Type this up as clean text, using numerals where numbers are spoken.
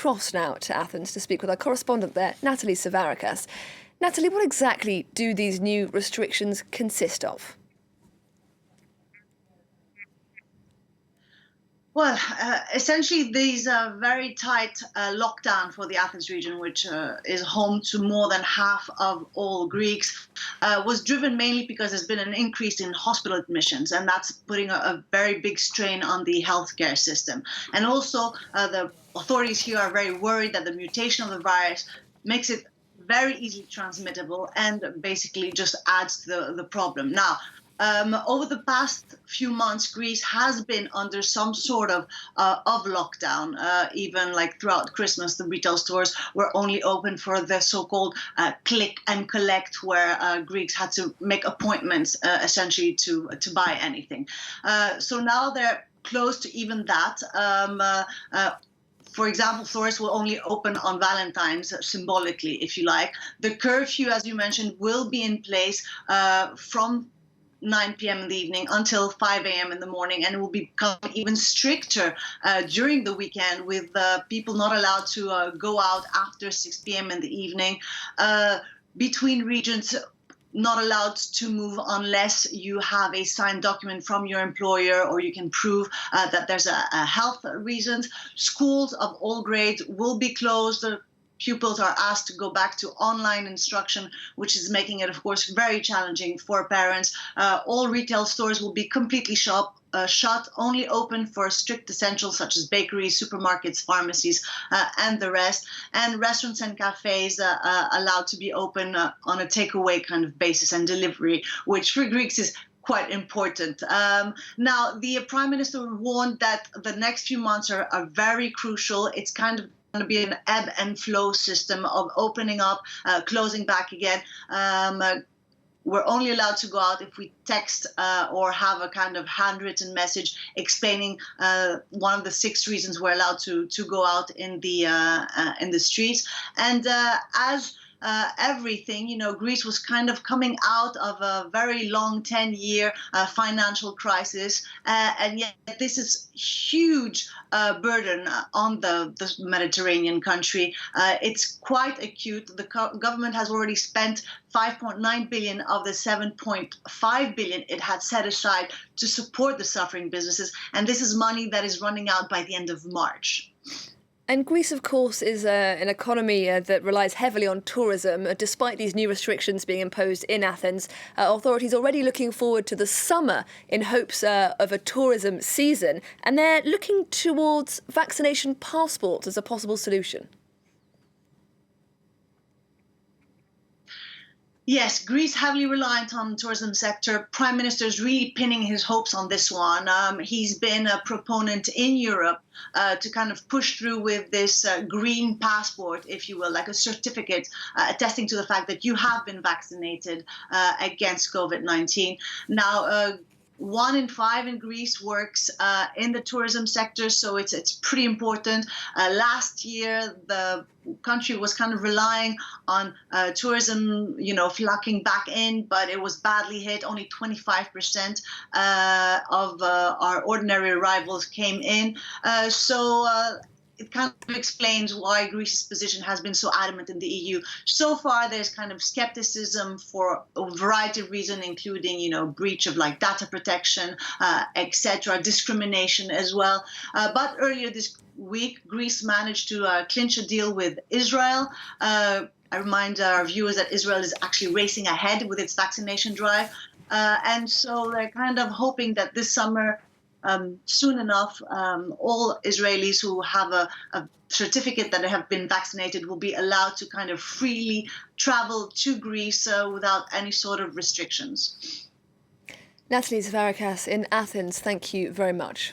across now to Athens to speak with our correspondent there, Nathalie Savaricas. Nathalie, what exactly do these new restrictions consist of? Well, essentially, these very tight lockdown for the Athens region, which is home to more than half of all Greeks, was driven mainly because there's been an increase in hospital admissions, and that's putting a very big strain on the healthcare system. And also, the authorities here are very worried that the mutation of the virus makes it very easily transmittable and basically just adds to the problem. Now, over the past few months, Greece has been under some sort of lockdown. Even like throughout Christmas, the retail stores were only open for the so-called click and collect, where Greeks had to make appointments essentially to buy anything. So now they're close to even that. For example, stores will only open on Valentine's, symbolically, if you like. The curfew, as you mentioned, will be in place from 9 p.m. in the evening until 5 a.m. in the morning, and it will become even stricter during the weekend, with people not allowed to go out after 6 p.m. in the evening. Between regions, not allowed to move unless you have a signed document from your employer or you can prove that there's a health reasons. Schools of all grades will be closed. Pupils are asked to go back to online instruction, which is making it, of course, very challenging for parents. All retail stores will be completely shut, only open for strict essentials such as bakeries, supermarkets, pharmacies, and the rest. And restaurants and cafes allowed to be open on a takeaway kind of basis and delivery, which for Greeks is quite important. Now, the Prime Minister warned that the next few months are very crucial. It's kind of going to be an ebb and flow system of opening up, closing back again. We're only allowed to go out if we text or have a kind of handwritten message explaining one of the 6 reasons we're allowed to go out in the streets. And as everything, Greece was kind of coming out of a very long 10-year financial crisis, and yet this is huge burden on the Mediterranean country. It's quite acute. The government has already spent 5.9 billion of the 7.5 billion it had set aside to support the suffering businesses, and this is money that is running out by the end of March. And Greece, of course, is an economy that relies heavily on tourism. Despite these new restrictions being imposed in Athens, authorities are already looking forward to the summer in hopes of a tourism season. And they're looking towards vaccination passports as a possible solution. Yes, Greece heavily reliant on the tourism sector. Prime Minister is really pinning his hopes on this one. He's been a proponent in Europe to kind of push through with this green passport, if you will, like a certificate attesting to the fact that you have been vaccinated against COVID-19. Now, 1 in 5 in Greece works in the tourism sector, so it's pretty important. Last year, the country was kind of relying on tourism, flocking back in, but it was badly hit. Only 25% of our ordinary arrivals came in. So it kind of explains why Greece's position has been so adamant in the EU. So far, there's kind of skepticism for a variety of reasons, including, breach of data protection, etc., discrimination as well. But earlier this week, Greece managed to clinch a deal with Israel. I remind our viewers that Israel is actually racing ahead with its vaccination drive. And so they're kind of hoping that this summer, soon enough, all Israelis who have a certificate that they have been vaccinated will be allowed to kind of freely travel to Greece without any sort of restrictions. Nathalie Savaricas in Athens, thank you very much.